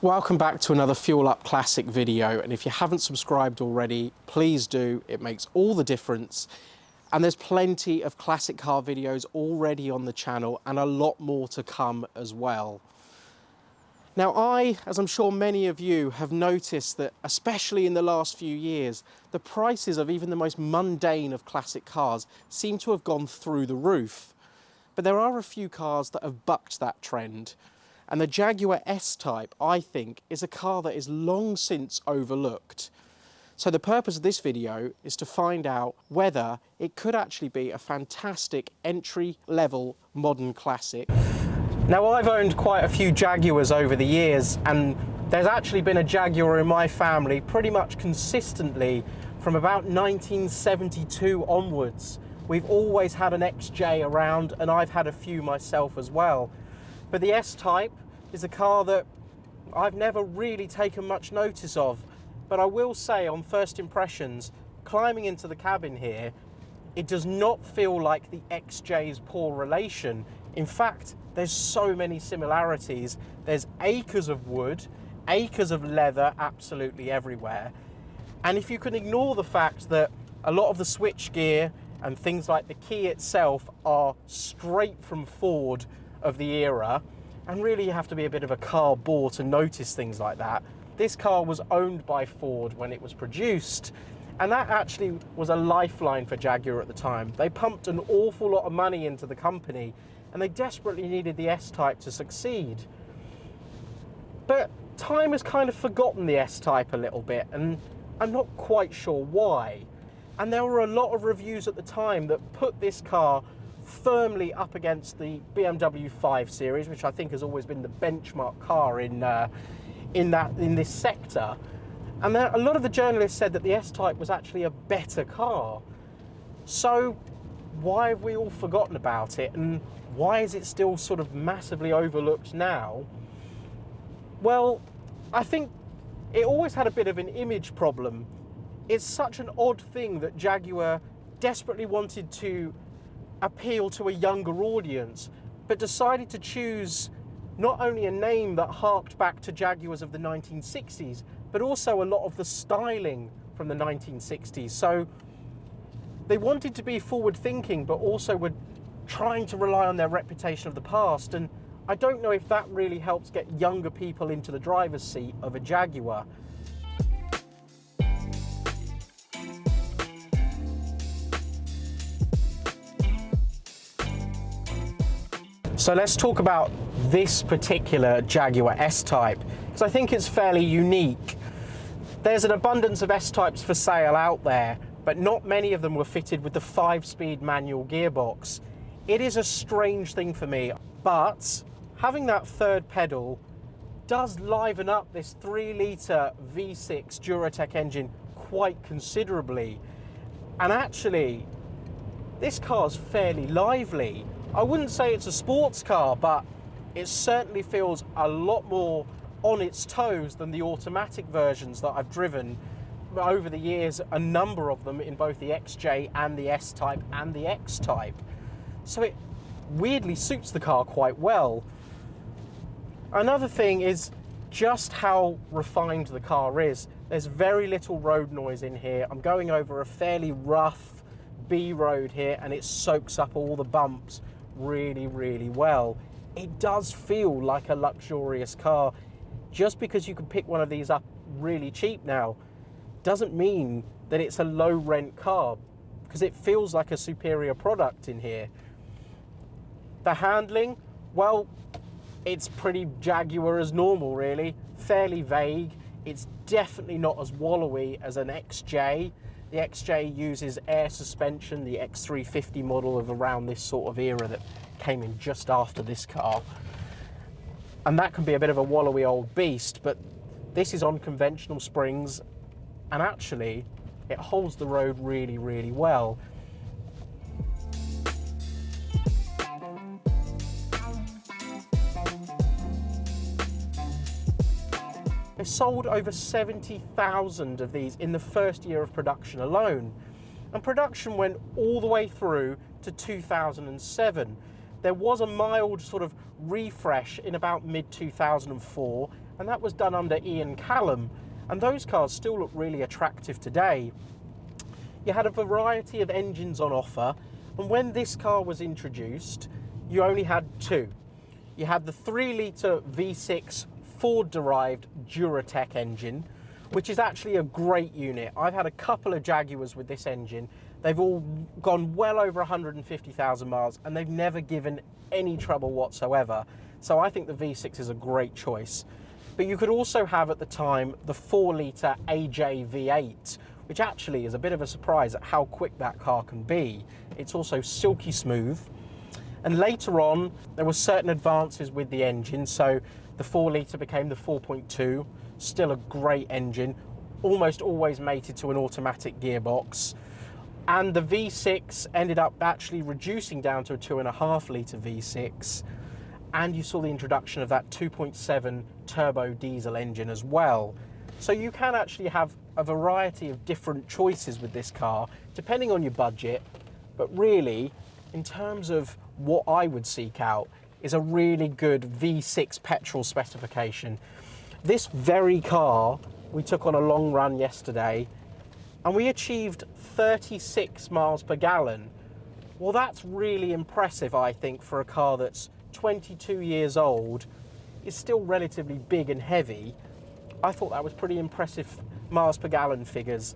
Welcome back to another Fuel Up Classic video, and if you haven't subscribed already, please do. It makes all the difference. And there's plenty of classic car videos already on the channel and a lot more to come as well. Now as I'm sure many of you have noticed that, especially in the last few years, the prices of even the most mundane of classic cars seem to have gone through the roof. But there are a few cars that have bucked that trend. And the Jaguar S-Type, I think, is a car that is long since overlooked. So the purpose of this video is to find out whether it could actually be a fantastic entry-level modern classic. Now, I've owned quite a few Jaguars over the years, and there's actually been a Jaguar in my family pretty much consistently from about 1972 onwards. We've always had an XJ around, and I've had a few myself as well. But the S-Type is a car that I've never really taken much notice of. But I will say, on first impressions, climbing into the cabin here, it does not feel like the XJ's poor relation. In fact, there's so many similarities. There's acres of wood, acres of leather absolutely everywhere. And if you can ignore the fact that a lot of the switchgear and things like the key itself are straight from Ford of the era, and really you have to be a bit of a car bore to notice things like that. This car was owned by Ford when it was produced, and that actually was a lifeline for Jaguar at the time. They pumped an awful lot of money into the company, and they desperately needed the S-Type to succeed. But time has kind of forgotten the S-Type a little bit, and I'm not quite sure why. And there were a lot of reviews at the time that put this car firmly up against the BMW 5 Series, which I think has always been the benchmark car in this sector. And a lot of the journalists said that the S-Type was actually a better car. So why have we all forgotten about it, and why is it still sort of massively overlooked now? Well, I think it always had a bit of an image problem. It's such an odd thing that Jaguar desperately wanted to appeal to a younger audience, but decided to choose not only a name that harked back to Jaguars of the 1960s, but also a lot of the styling from the 1960s. So they wanted to be forward-thinking, but also were trying to rely on their reputation of the past. And I don't know if that really helps get younger people into the driver's seat of a Jaguar. So let's talk about this particular Jaguar S-Type, because I think it's fairly unique. There's an abundance of S-Types for sale out there, but not many of them were fitted with the 5-speed manual gearbox. It is a strange thing for me, but having that third pedal does liven up this 3-litre V6 Duratec engine quite considerably. And actually, this car's fairly lively. I wouldn't say it's a sports car, but it certainly feels a lot more on its toes than the automatic versions that I've driven over the years, a number of them in both the XJ and the S-Type and the X-Type. So it weirdly suits the car quite well. Another thing is just how refined the car is. There's very little road noise in here. I'm going over a fairly rough B road here, and it soaks up all the bumps really, really well. It does feel like a luxurious car. Just because you can pick one of these up really cheap now doesn't mean that it's a low rent car, because it feels like a superior product in here. The handling, well, it's pretty Jaguar as normal really, fairly vague. It's definitely not as wallowy as an XJ. The XJ uses air suspension, the X350 model of around this sort of era that came in just after this car. And that can be a bit of a wallowy old beast, but this is on conventional springs, and actually it holds the road really, really well. They sold over 70,000 of these in the first year of production alone. And production went all the way through to 2007. There was a mild sort of refresh in about mid-2004, and that was done under Ian Callum, and those cars still look really attractive today. You had a variety of engines on offer, and when this car was introduced, you only had two. You had the 3-litre V6 Ford-derived Duratec engine, which is actually a great unit. I've had a couple of Jaguars with this engine. They've all gone well over 150,000 miles, and they've never given any trouble whatsoever. So I think the V6 is a great choice. But you could also have at the time the 4-litre AJ V8, which actually is a bit of a surprise at how quick that car can be. It's also silky smooth. And later on, there were certain advances with the engine. So the 4-litre became the 4.2, still a great engine, almost always mated to an automatic gearbox. And the V6 ended up actually reducing down to a 2.5-litre V6. And you saw the introduction of that 2.7 turbo diesel engine as well. So you can actually have a variety of different choices with this car, depending on your budget. But really, in terms of what I would seek out, is a really good V6 petrol specification. This very car we took on a long run yesterday, and we achieved 36 miles per gallon. Well, that's really impressive, I think, for a car that's 22 years old, is still relatively big and heavy. I thought that was pretty impressive miles per gallon figures.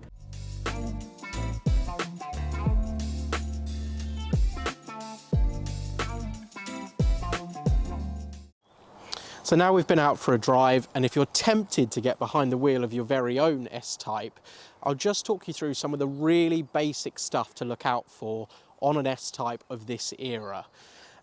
So now we've been out for a drive, and if you're tempted to get behind the wheel of your very own S-Type, I'll just talk you through some of the really basic stuff to look out for on an S-Type of this era.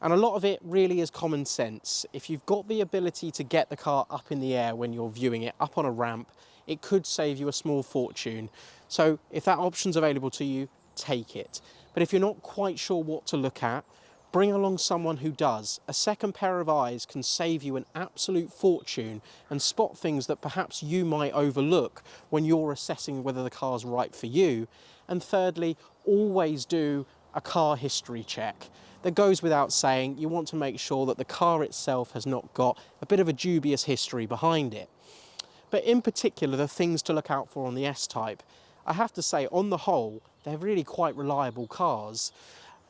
And a lot of it really is common sense. If you've got the ability to get the car up in the air when you're viewing it, up on a ramp, it could save you a small fortune. So if that option's available to you, take it. But if you're not quite sure what to look at, bring along someone who does. A second pair of eyes can save you an absolute fortune and spot things that perhaps you might overlook when you're assessing whether the car's right for you. And thirdly, always do a car history check. That goes without saying. You want to make sure that the car itself has not got a bit of a dubious history behind it. But in particular, the things to look out for on the S-Type, I have to say, on the whole, they're really quite reliable cars.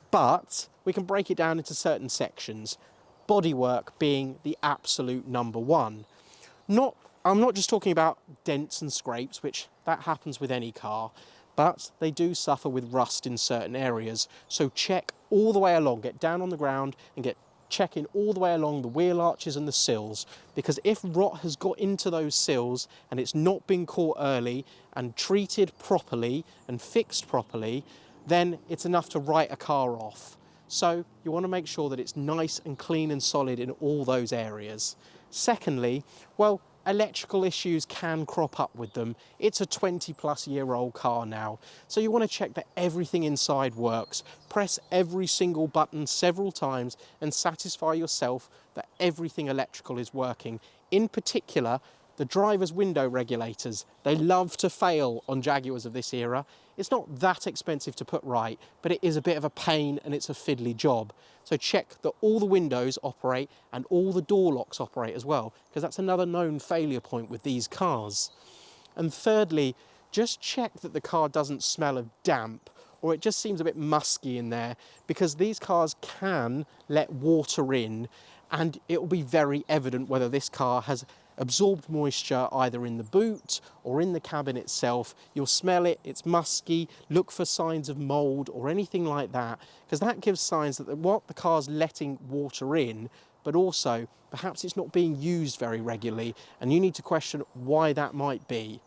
But we can break it down into certain sections, bodywork being the absolute number one. I'm not just talking about dents and scrapes, which that happens with any car, but they do suffer with rust in certain areas. So check all the way along, get down on the ground and checking all the way along the wheel arches and the sills, because if rot has got into those sills and it's not been caught early and treated properly and fixed properly, then it's enough to write a car off. So you want to make sure that it's nice and clean and solid in all those areas. Secondly, well, electrical issues can crop up with them. It's a 20-plus-year-old car now, so you want to check that everything inside works. Press every single button several times and satisfy yourself that everything electrical is working. In particular, the driver's window regulators. They love to fail on Jaguars of this era. It's not that expensive to put right, but it is a bit of a pain and it's a fiddly job. So check that all the windows operate and all the door locks operate as well, because that's another known failure point with these cars. And thirdly, just check that the car doesn't smell of damp, or it just seems a bit musky in there, because these cars can let water in and it will be very evident whether this car has absorbed moisture either in the boot or in the cabin itself. You'll smell it, it's musky, look for signs of mould or anything like that, because that gives signs that the car's letting water in, but also perhaps it's not being used very regularly, and you need to question why that might be.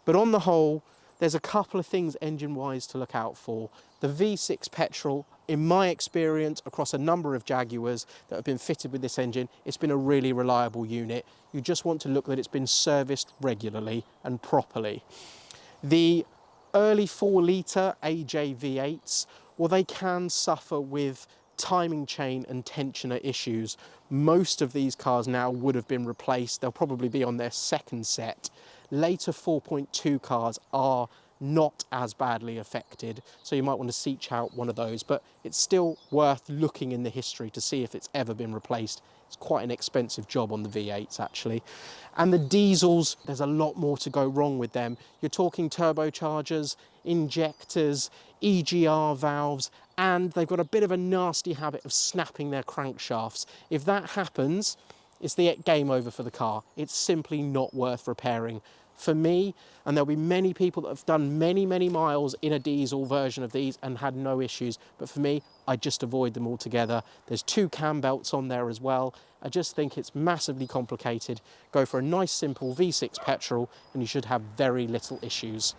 But on the whole, there's a couple of things engine-wise to look out for. The V6 petrol, in my experience, across a number of Jaguars that have been fitted with this engine, it's been a really reliable unit. You just want to look that it's been serviced regularly and properly. The early 4-litre AJ V8s, well, they can suffer with timing chain and tensioner issues. Most of these cars now would have been replaced. They'll probably be on their second set. Later 4.2 cars are not as badly affected. So you might want to seek out one of those, but it's still worth looking in the history to see if it's ever been replaced. It's quite an expensive job on the V8s actually. And the diesels, there's a lot more to go wrong with them. You're talking turbochargers, injectors, EGR valves, and they've got a bit of a nasty habit of snapping their crankshafts. If that happens, it's the game over for the car. It's simply not worth repairing. For me, and there'll be many people that have done many, many miles in a diesel version of these and had no issues, but for me, I just avoid them altogether. There's 2 cam belts on there as well. I just think it's massively complicated. Go for a nice simple V6 petrol and you should have very little issues.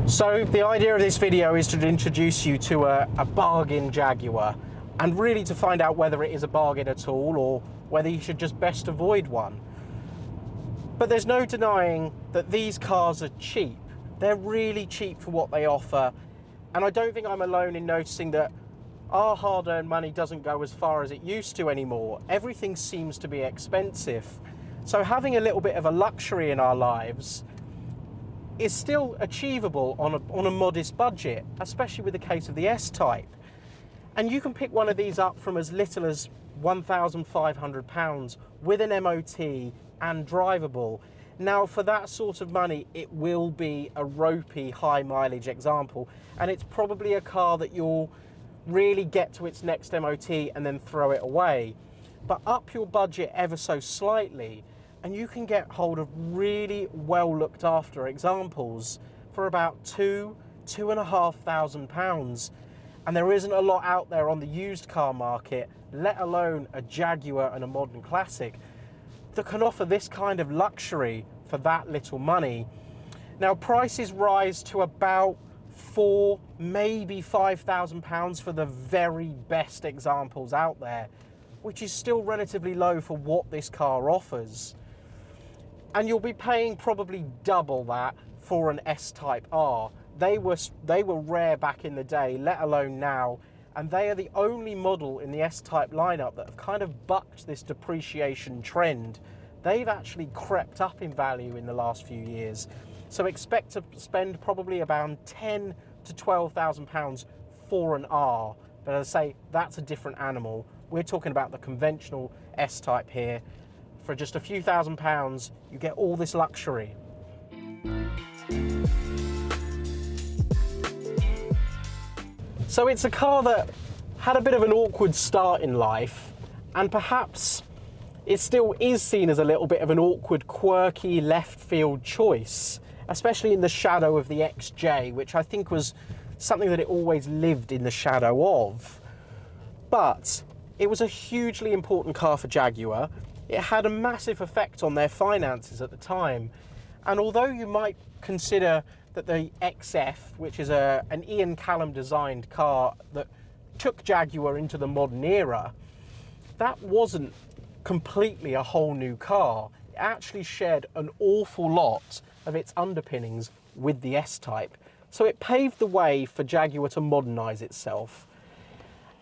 So the idea of this video is to introduce you to a bargain Jaguar, and really to find out whether it is a bargain at all or whether you should just best avoid one. But there's no denying that these cars are cheap. They're really cheap for what they offer, and I don't think I'm alone in noticing that our hard-earned money doesn't go as far as it used to anymore. Everything seems to be expensive. So having a little bit of a luxury in our lives is still achievable on a modest budget, especially with the case of the S-Type. And you can pick one of these up from as little as £1,500 with an MOT and drivable. Now, for that sort of money, it will be a ropey high mileage example, and it's probably a car that you'll really get to its next MOT and then throw it away. But up your budget ever so slightly, and you can get hold of really well looked after examples for about £2,500. And there isn't a lot out there on the used car market, let alone a Jaguar and a modern classic, that can offer this kind of luxury for that little money. Now, prices rise to about £4,000, maybe £5,000 for the very best examples out there, which is still relatively low for what this car offers. And you'll be paying probably double that for an S-Type R. They were rare back in the day, let alone now, and they are the only model in the S-Type lineup that have kind of bucked this depreciation trend. They've actually crept up in value in the last few years. So expect to spend probably about £10,000 to £12,000 for an R. But as I say, that's a different animal. We're talking about the conventional S-Type here. For just a few £1,000s, you get all this luxury. So it's a car that had a bit of an awkward start in life, and perhaps it still is seen as a little bit of an awkward, quirky left field choice, especially in the shadow of the XJ, which I think was something that it always lived in the shadow of. But it was a hugely important car for Jaguar. It had a massive effect on their finances at the time. And although you might consider that the XF, which is an Ian Callum designed car that took Jaguar into the modern era, that wasn't completely a whole new car. It actually shared an awful lot of its underpinnings with the S-Type. So it paved the way for Jaguar to modernise itself.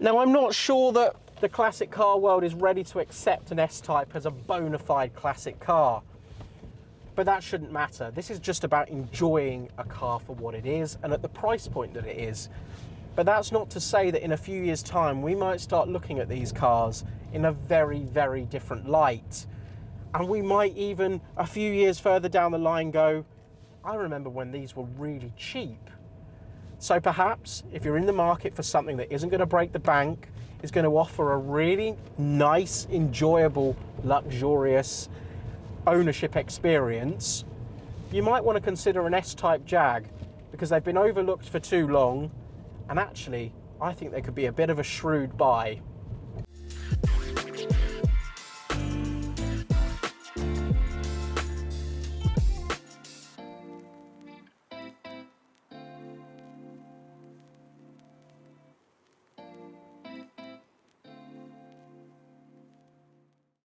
Now, I'm not sure that the classic car world is ready to accept an S-Type as a bona fide classic car, but that shouldn't matter. This is just about enjoying a car for what it is and at the price point that it is. But that's not to say that in a few years' time we might start looking at these cars in a very, very different light. And we might even, a few years further down the line, go, I remember when these were really cheap. So perhaps if you're in the market for something that isn't going to break the bank, is going to offer a really nice, enjoyable, luxurious ownership experience, you might want to consider an S-Type Jag, because they've been overlooked for too long, and actually I think they could be a bit of a shrewd buy.